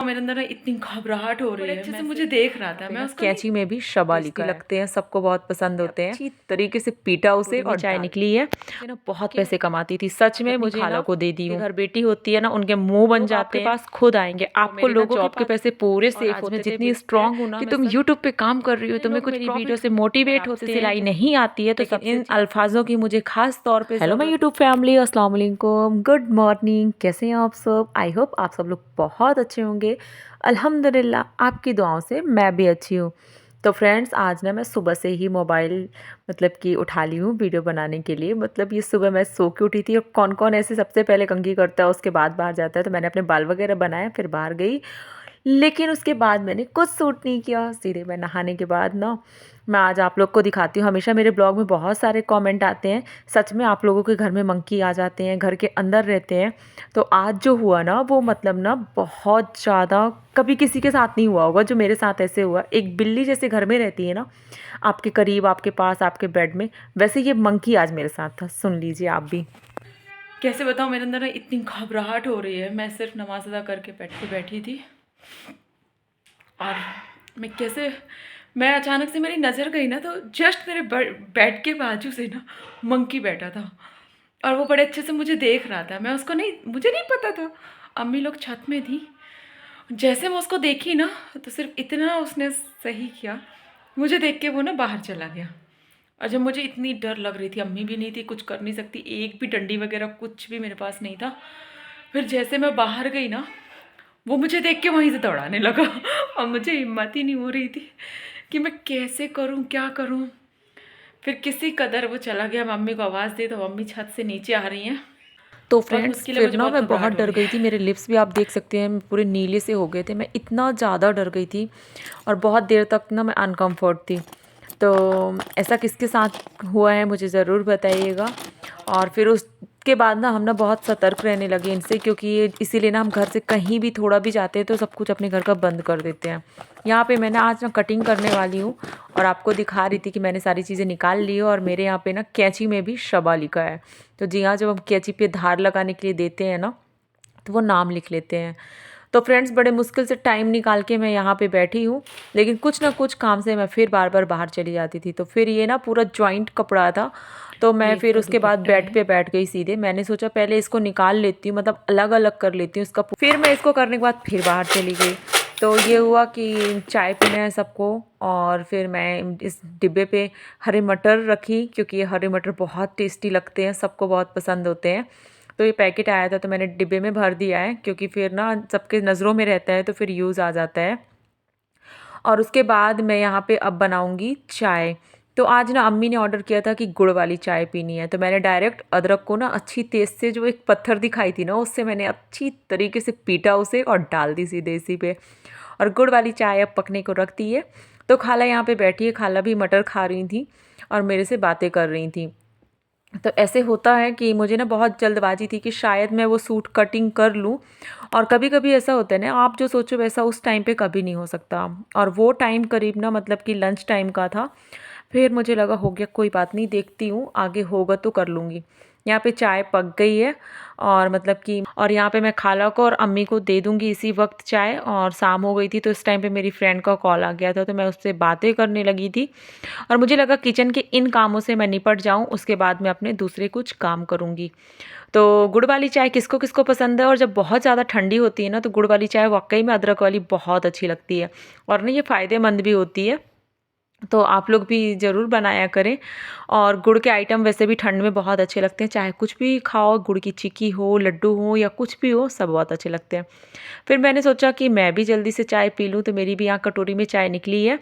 मेरे अंदर ना इतनी घबराहट हो रही है। अच्छे से मुझे देख रहा था, मैं उसको कैंची में भी शबा लिखा है। लगते हैं, सबको बहुत पसंद होते हैं। अच्छी तरीके से पीटा उसे और चाय निकली है। ये ना बहुत पैसे कमाती थी सच में। मुझे खाला को दे दी हूँ। घर बेटी होती है ना, उनके मुंह बन जाते हैं। आपके पास खुद आएंगे, आपको लोगों जॉब के पैसे पूरे सेफ होते हैं। जितनी स्ट्रांग हूँ ना कि तुम यूट्यूब पे काम कर रही हो, तुम्हें कुछ वीडियो से मोटिवेट होते हैं, सिलाई नहीं आती है तो सब इन अल्फाजों की मुझे खास तौर पे हेलो माय यूट्यूब फैमिली, अस्सलाम वालेकुम, गुड मॉर्निंग। कैसे हैं आप सब? आई होप आप सब लोग बहुत अच्छे होंगे। अल्हम्दुलिल्लाह आपकी दुआओं से मैं भी अच्छी हूँ। तो फ्रेंड्स, आज ना मैं सुबह से ही मोबाइल मतलब कि उठा ली हूँ वीडियो बनाने के लिए। मतलब ये सुबह मैं सो के उठी थी और कौन कौन ऐसे सबसे पहले कंघी करता है उसके बाद बाहर जाता है, तो मैंने अपने बाल वगैरह बनाए फिर बाहर गई। लेकिन उसके बाद मैंने कुछ सूट नहीं किया। सीधे मैं नहाने के बाद ना मैं आज आप लोग को दिखाती हूँ। हमेशा मेरे ब्लॉग में बहुत सारे कमेंट आते हैं, सच में आप लोगों के घर में मंकी आ जाते हैं, घर के अंदर रहते हैं। तो आज जो हुआ ना वो मतलब ना बहुत ज़्यादा कभी किसी के साथ नहीं हुआ होगा जो मेरे साथ ऐसे हुआ। एक बिल्ली जैसे घर में रहती है ना, आपके करीब, आपके पास, आपके बेड में, वैसे ये मंकी आज मेरे साथ था। सुन लीजिए आप भी। कैसे बताऊँ, मेरे अंदर ना इतनी घबराहट हो रही है। मैं सिर्फ नमाज अदा करके बैठी थी और मैं अचानक से मेरी नज़र गई ना, तो जस्ट मेरे बेड के बाजू से ना मंकी बैठा था और वो बड़े अच्छे से मुझे देख रहा था। मुझे नहीं पता था। अम्मी लोग छत में थी। जैसे मैं उसको देखी ना, तो सिर्फ इतना उसने सही किया, मुझे देख के वो ना बाहर चला गया। और जब मुझे इतनी डर लग रही थी, अम्मी भी नहीं थी, कुछ कर नहीं सकती, एक भी डंडी वगैरह कुछ भी मेरे पास नहीं था। फिर जैसे मैं बाहर गई ना, वो मुझे देख के वहीं से दौड़ाने लगा और मुझे हिम्मत ही नहीं हो रही थी कि मैं कैसे करूं, क्या करूं। फिर किसी कदर वो चला गया। मम्मी को आवाज़ दी तो मम्मी छत से नीचे आ रही हैं। तो बहुत फ्रेंड्स, मुश्किल है, फिर मुझे ना बहुत मैं बहुत घबराहट हो डर रही गई है। थी। मेरे लिप्स भी आप देख सकते हैं पूरे नीले से हो गए थे। मैं इतना ज़्यादा डर गई थी और बहुत देर तक ना मैं अनकम्फर्ट थी। तो ऐसा किसके साथ हुआ है मुझे ज़रूर बताइएगा। और फिर उसके बाद ना हम ना बहुत सतर्क रहने लगे इनसे, क्योंकि ये इसीलिए ना हम घर से कहीं भी थोड़ा भी जाते हैं तो सब कुछ अपने घर का बंद कर देते हैं। यहाँ पे मैंने आज ना कटिंग करने वाली हूँ और आपको दिखा रही थी कि मैंने सारी चीज़ें निकाल ली है। और मेरे यहाँ पे ना कैंची में भी शबा लिखा है। तो जी हाँ, जब हम कैंची पे धार लगाने के लिए देते हैं ना, तो वो नाम लिख लेते हैं। तो फ्रेंड्स, बड़े मुश्किल से टाइम निकाल के मैं यहाँ पे बैठी हूँ, लेकिन कुछ ना कुछ काम से मैं फिर बार बार बाहर चली जाती थी। तो फिर ये ना पूरा जॉइंट कपड़ा था, तो मैं ये फिर इसका उसके बाद दुपट्टा बेड है। पे बैठ गई सीधे। मैंने सोचा पहले इसको निकाल लेती हूँ, मतलब अलग अलग कर लेती हूँ इसका। फिर मैं इसको करने के बाद फिर बाहर चली गई। तो ये हुआ कि चाय पीना है सबको। और फिर मैं इस डिब्बे पे हरे मटर रखी, क्योंकि ये हरे मटर बहुत टेस्टी लगते हैं, सबको बहुत पसंद होते हैं। तो ये पैकेट आया था तो मैंने डिब्बे में भर दिया है, क्योंकि फिर ना सबके नज़रों में रहता है तो फिर यूज़ आ जाता है। और उसके बाद मैं यहाँ पे अब बनाऊँगी चाय। तो आज ना अम्मी ने ऑर्डर किया था कि गुड़ वाली चाय पीनी है, तो मैंने डायरेक्ट अदरक को ना अच्छी तेज़ से, जो एक पत्थर दिखाई थी ना, उससे मैंने अच्छी तरीके से पीटा उसे और डाल दी सीधे इसी पे। और गुड़ वाली चाय अब पकने को रख दी है। तो खाला यहाँ पे बैठी है, खाला भी मटर खा रही थी और मेरे से बातें कर रही थी। तो ऐसे होता है कि मुझे ना बहुत जल्दबाजी थी कि शायद मैं वो सूट कटिंग कर लूँ। और कभी कभी ऐसा होता है ना, आप जो सोचो वैसा उस टाइम पे कभी नहीं हो सकता। और वो टाइम करीब ना मतलब कि लंच टाइम का था। फिर मुझे लगा हो गया, कोई बात नहीं, देखती हूँ आगे होगा तो कर लूँगी। यहाँ पे चाय पक गई है और मतलब कि और यहाँ पे मैं खाला को और अम्मी को दे दूँगी इसी वक्त चाय। और शाम हो गई थी तो इस टाइम पे मेरी फ्रेंड का कॉल आ गया था, तो मैं उससे बातें करने लगी थी। और मुझे लगा किचन के इन कामों से मैं निपट जाऊं, उसके बाद मैं अपने दूसरे कुछ काम करूंगी। तो गुड़ वाली चाय किसको किसको पसंद है। और जब बहुत ज़्यादा ठंडी होती है ना, तो गुड़ वाली चाय वाकई में अदरक वाली बहुत अच्छी लगती है। और ना ये फ़ायदेमंद भी होती है। तो आप लोग भी ज़रूर बनाया करें। और गुड़ के आइटम वैसे भी ठंड में बहुत अच्छे लगते हैं, चाहे कुछ भी खाओ, गुड़ की चिक्की हो, लड्डू हो या कुछ भी हो, सब बहुत अच्छे लगते हैं। फिर मैंने सोचा कि मैं भी जल्दी से चाय पी लूँ, तो मेरी भी यहाँ कटोरी में चाय निकली है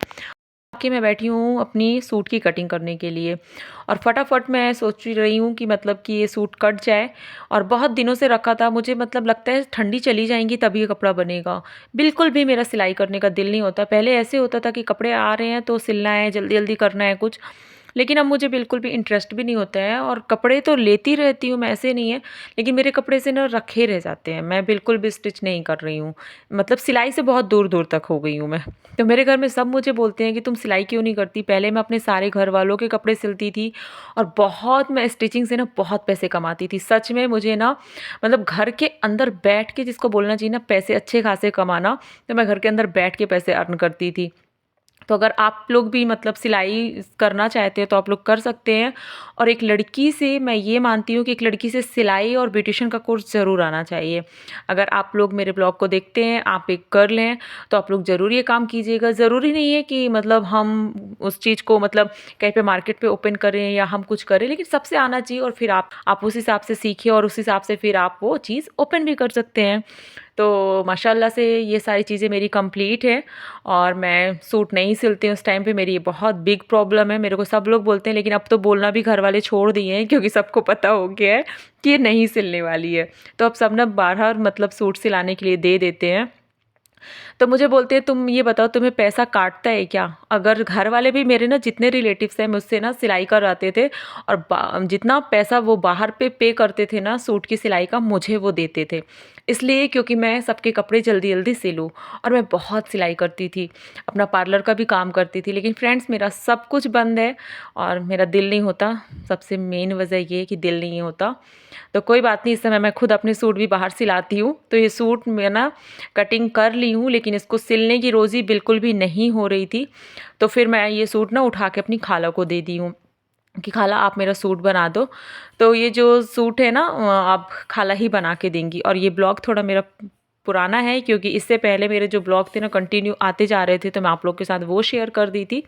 कि मैं बैठी हूँ अपनी सूट की कटिंग करने के लिए। और फटाफट मैं सोच रही हूँ कि मतलब कि ये सूट कट जाए। और बहुत दिनों से रखा था, मुझे मतलब लगता है ठंडी चली जाएंगी तभी ये कपड़ा बनेगा। बिल्कुल भी मेरा सिलाई करने का दिल नहीं होता। पहले ऐसे होता था कि कपड़े आ रहे हैं तो सिलना है, जल्दी जल्दी करना है कुछ। लेकिन अब मुझे बिल्कुल भी इंटरेस्ट भी नहीं होता है, और कपड़े तो लेती रहती हूँ मैं, ऐसे नहीं है, लेकिन मेरे कपड़े से ना रखे रह जाते हैं, मैं बिल्कुल भी स्टिच नहीं कर रही हूँ। मतलब सिलाई से बहुत दूर-दूर तक हो गई हूँ मैं। तो मेरे घर में सब मुझे बोलते हैं कि तुम सिलाई क्यों नहीं करती? पहले मैं अपने सारे घर वालों के कपड़े सिलती थी, और बहुत मैं स्टिचिंग से ना बहुत पैसे कमाती थी। सच में मुझे ना मतलब घर के अंदर बैठ के, जिसको बोलना चाहिए ना पैसे अच्छे खासे कमाना, तो मैं घर के अंदर बैठ के पैसे अर्न करती थी। तो अगर आप लोग भी मतलब सिलाई करना चाहते हैं तो आप लोग कर सकते हैं। और एक लड़की से मैं ये मानती हूँ कि एक लड़की से सिलाई और ब्यूटिशियन का कोर्स ज़रूर आना चाहिए। अगर आप लोग मेरे ब्लॉग को देखते हैं, आप एक कर लें, तो आप लोग ज़रूर ये काम कीजिएगा। ज़रूरी नहीं है कि मतलब हम उस चीज़ को मतलब कहीं पे मार्केट पे ओपन करें या हम कुछ करें, लेकिन सबसे आना चाहिए, और फिर आप उस हिसाब से सीखिए, और उस हिसाब से फिर आप वो चीज़ ओपन भी कर सकते हैं। तो माशाल्लाह से ये सारी चीज़ें मेरी कंप्लीट है, और मैं सूट नहीं सिलती हूँ उस टाइम पे, मेरी ये बहुत बिग प्रॉब्लम है। मेरे को सब लोग बोलते हैं, लेकिन अब तो बोलना भी घर वाले छोड़ दिए हैं, क्योंकि सबको पता हो गया है कि ये नहीं सिलने वाली है। तो अब सब ना बाहर मतलब सूट सिलाने के लिए दे देते हैं। तो मुझे बोलते हैं तुम ये बताओ तुम्हें पैसा काटता है क्या? अगर घर वाले भी मेरे ना जितने रिलेटिव्स हैं मुझसे ना सिलाई करवाते थे, और जितना पैसा वो बाहर पे करते थे ना सूट की सिलाई का, मुझे वो देते थे। इसलिए क्योंकि मैं सबके कपड़े जल्दी जल्दी सिलूँ, और मैं बहुत सिलाई करती थी, अपना पार्लर का भी काम करती थी। लेकिन फ्रेंड्स मेरा सब कुछ बंद है, और मेरा दिल नहीं होता। सबसे मेन वजह ये है कि दिल नहीं होता। तो कोई बात नहीं, इस समय मैं खुद अपने सूट भी बाहर सिलाती हूँ। तो ये सूट मैं ना कटिंग कर ली हूँ, लेकिन इसको सिलने की रोज़ी बिल्कुल भी नहीं हो रही थी। तो फिर मैं ये सूट ना उठा के अपनी खाला को दे दी हूँ कि खाला आप मेरा सूट बना दो। तो ये जो सूट है ना अब खाला ही बना के देंगी। और ये ब्लॉग थोड़ा मेरा पुराना है, क्योंकि इससे पहले मेरे जो ब्लॉग थे ना कंटिन्यू आते जा रहे थे, तो मैं आप लोग के साथ वो शेयर कर दी थी।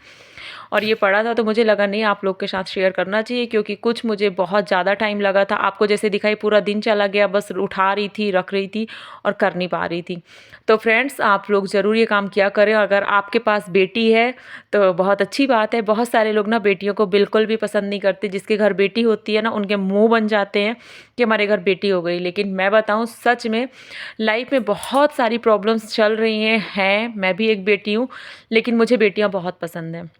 और ये पड़ा था तो मुझे लगा नहीं आप लोग के साथ शेयर करना चाहिए, क्योंकि कुछ मुझे बहुत ज़्यादा टाइम लगा था। आपको जैसे दिखाई पूरा दिन चला गया, बस उठा रही थी, रख रही थी, और कर नहीं पा रही थी। तो फ्रेंड्स आप लोग ज़रूर ये काम किया करें। अगर आपके पास बेटी है तो बहुत अच्छी बात है। बहुत सारे लोग ना बेटियों को बिल्कुल भी पसंद नहीं करते। जिसके घर बेटी होती है ना उनके मुँह बन जाते हैं कि हमारे घर बेटी हो गई। लेकिन मैं बताऊँ सच में लाइफ में बहुत सारी प्रॉब्लम्स चल रही हैं। मैं भी एक बेटी हूँ, लेकिन मुझे बेटियाँ बहुत पसंद हैं।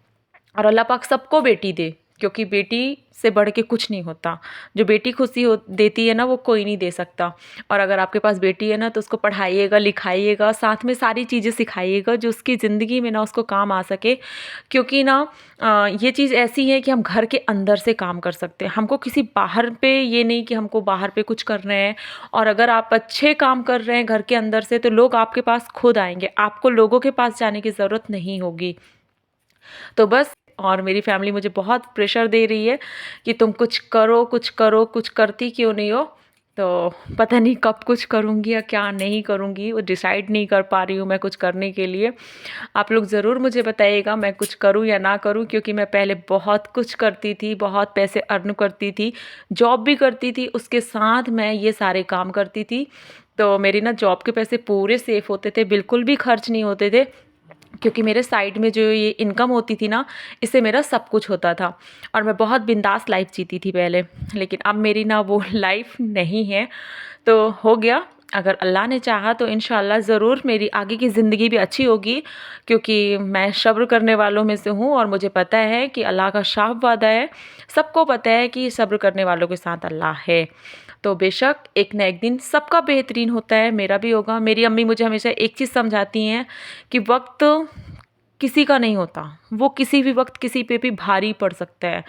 और अल्लाह पाक सबको बेटी दे, क्योंकि बेटी से बढ़ के कुछ नहीं होता। जो बेटी खुशी हो देती है ना वो कोई नहीं दे सकता। और अगर आपके पास बेटी है ना तो उसको पढ़ाइएगा, लिखाइएगा, साथ में सारी चीज़ें सिखाइएगा जो उसकी ज़िंदगी में ना उसको काम आ सके। क्योंकि ना ये चीज़ ऐसी है कि हम घर के अंदर से काम कर सकते हैं। हमको किसी बाहर पे ये नहीं कि हमको बाहर पे कुछ कर रहे हैं। और अगर आप अच्छे काम कर रहे हैं घर के अंदर से, तो लोग आपके पास खुद आएंगे, आपको लोगों के पास जाने की ज़रूरत नहीं होगी। तो बस, और मेरी फैमिली मुझे बहुत प्रेशर दे रही है कि तुम कुछ करो, कुछ करो, कुछ करती क्यों नहीं हो? तो पता नहीं कब कुछ करूँगी या क्या नहीं करूँगी, वो डिसाइड नहीं कर पा रही हूँ मैं कुछ करने के लिए। आप लोग ज़रूर मुझे बताइएगा मैं कुछ करूँ या ना करूँ, क्योंकि मैं पहले बहुत कुछ करती थी, बहुत पैसे अर्न करती थी, जॉब भी करती थी, उसके साथ मैं ये सारे काम करती थी। तो मेरी ना जॉब के पैसे पूरे सेफ होते थे, बिल्कुल भी खर्च नहीं होते थे, क्योंकि मेरे साइड में जो ये इनकम होती थी ना, इससे मेरा सब कुछ होता था, और मैं बहुत बिंदास लाइफ जीती थी पहले। लेकिन अब मेरी ना वो लाइफ नहीं है। तो हो गया, अगर अल्लाह ने चाहा तो इंशाल्लाह ज़रूर मेरी आगे की ज़िंदगी भी अच्छी होगी, क्योंकि मैं सब्र करने वालों में से हूँ, और मुझे पता है कि अल्लाह का साफ वादा है। सबको पता है कि सब्र करने वालों के साथ अल्लाह है। तो बेशक एक ना एक दिन सबका बेहतरीन होता है, मेरा भी होगा। मेरी अम्मी मुझे हमेशा एक चीज़ समझाती हैं कि वक्त किसी का नहीं होता, वो किसी भी वक्त किसी पे भी भारी पड़ सकता है।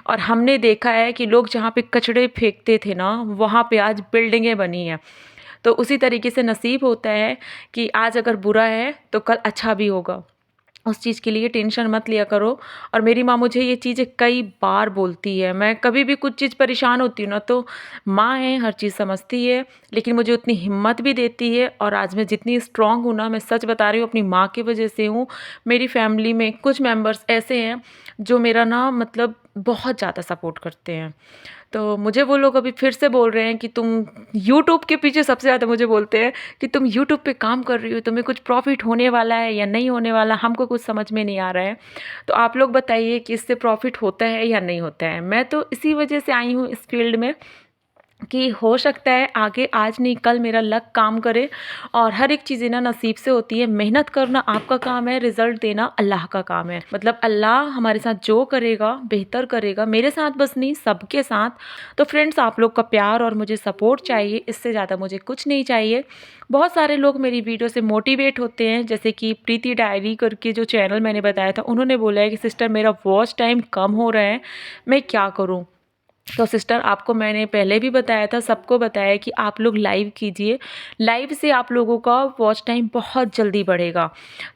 और हमने देखा है कि लोग जहाँ पे कचड़े फेंकते थे ना, वहाँ पे आज बिल्डिंगें बनी हैं। तो उसी तरीके से नसीब होता है कि आज अगर बुरा है तो कल अच्छा भी होगा। उस चीज़ के लिए टेंशन मत लिया करो। और मेरी माँ मुझे ये चीज़ें कई बार बोलती है। मैं कभी भी कुछ चीज़ परेशान होती हूँ ना, तो माँ है, हर चीज़ समझती है, लेकिन मुझे उतनी हिम्मत भी देती है। और आज मैं जितनी स्ट्रॉन्ग हूँ ना, मैं सच बता रही हूँ, अपनी माँ की वजह से हूँ। मेरी फैमिली में कुछ मेंबर्स ऐसे हैं जो मेरा ना मतलब बहुत ज़्यादा सपोर्ट करते हैं। तो मुझे वो लोग अभी फिर से बोल रहे हैं कि तुम यूट्यूब के पीछे, सबसे ज़्यादा मुझे बोलते हैं कि तुम यूट्यूब पे काम कर रही हो, तुम्हें कुछ प्रॉफिट होने वाला है या नहीं होने वाला, हमको कुछ समझ में नहीं आ रहा है। तो आप लोग बताइए कि इससे प्रॉफिट होता है या नहीं होता है। मैं तो इसी वजह से आई हूँ इस फील्ड में कि हो सकता है आगे आज नहीं कल मेरा लक काम करे। और हर एक चीज़ें ना नसीब से होती है। मेहनत करना आपका काम है, रिज़ल्ट देना अल्लाह का काम है। मतलब अल्लाह हमारे साथ जो करेगा बेहतर करेगा, मेरे साथ बस नहीं सबके साथ। तो फ्रेंड्स, आप लोग का प्यार और मुझे सपोर्ट चाहिए, इससे ज़्यादा मुझे कुछ नहीं चाहिए। बहुत सारे लोग मेरी वीडियो से मोटिवेट होते हैं, जैसे कि प्रीति डायरी करके जो चैनल मैंने बताया था, उन्होंने बोला है कि सिस्टर मेरा वॉच टाइम कम हो रहा है, मैं क्या करूँ। तो सिस्टर, आपको मैंने पहले भी बताया था, सबको बताया कि आप लोग लाइव कीजिए। लाइव से आप लोगों का वॉच टाइम बहुत जल्दी बढ़ेगा।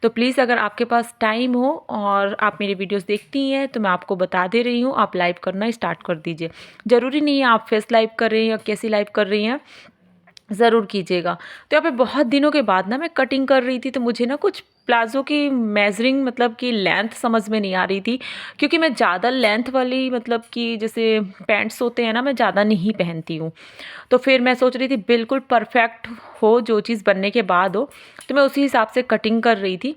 तो प्लीज़ अगर आपके पास टाइम हो और आप मेरी वीडियोस देखती हैं तो मैं आपको बता दे रही हूँ, आप लाइव करना स्टार्ट कर दीजिए। ज़रूरी नहीं है आप फेस लाइव कर रही हैं या कैसी लाइव कर रही हैं, ज़रूर कीजिएगा। तो यहाँ पे बहुत दिनों के बाद ना मैं कटिंग कर रही थी, तो मुझे ना कुछ प्लाज़ो की मेज़रिंग मतलब कि लेंथ समझ में नहीं आ रही थी, क्योंकि मैं ज़्यादा लेंथ वाली मतलब कि जैसे पैंट्स होते हैं ना, मैं ज़्यादा नहीं पहनती हूँ। तो फिर मैं सोच रही थी बिल्कुल परफेक्ट हो, जो चीज़ बनने के बाद हो, तो मैं उसी हिसाब से कटिंग कर रही थी।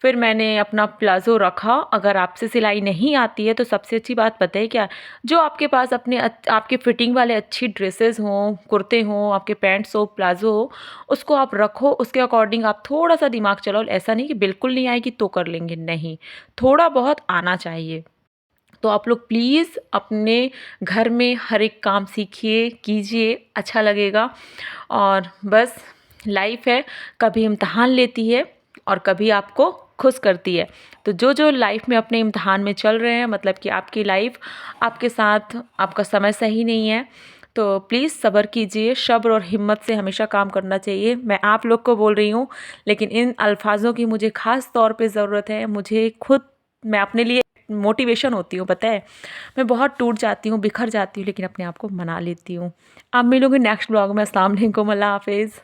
फिर मैंने अपना प्लाज़ो रखा। अगर आपसे सिलाई नहीं आती है तो सबसे अच्छी बात पता है क्या, जो आपके पास अपने आपके फिटिंग वाले अच्छी ड्रेसेस हों, कुर्ते हों, आपके पैंट्स हो, प्लाज़ो हो, उसको आप रखो, उसके अकॉर्डिंग आप थोड़ा सा दिमाग चलाओ। ऐसा नहीं कि बिल्कुल नहीं आएगी तो कर लेंगे, नहीं, थोड़ा बहुत आना चाहिए। तो आप लोग प्लीज़ अपने घर में हर एक काम सीखिए, कीजिए, अच्छा लगेगा। और बस लाइफ है, कभी इम्तहान लेती है और कभी आपको खुश करती है। तो जो जो लाइफ में अपने इम्तहान में चल रहे हैं, मतलब कि आपकी लाइफ आपके साथ, आपका समय सही नहीं है, तो प्लीज़ सब्र कीजिए। सब्र और हिम्मत से हमेशा काम करना चाहिए। मैं आप लोग को बोल रही हूँ, लेकिन इन अल्फाज़ों की मुझे ख़ास तौर पे ज़रूरत है। मुझे खुद, मैं अपने लिए मोटिवेशन होती हूँ, पता है। मैं बहुत टूट जाती हूँ, बिखर जाती हूँ, लेकिन अपने आप को मना लेती हूँ। अब मिलूँगी नेक्स्ट ब्लॉग में। अस्सलाम वालेकुम, अल्लाह हाफ़िज़।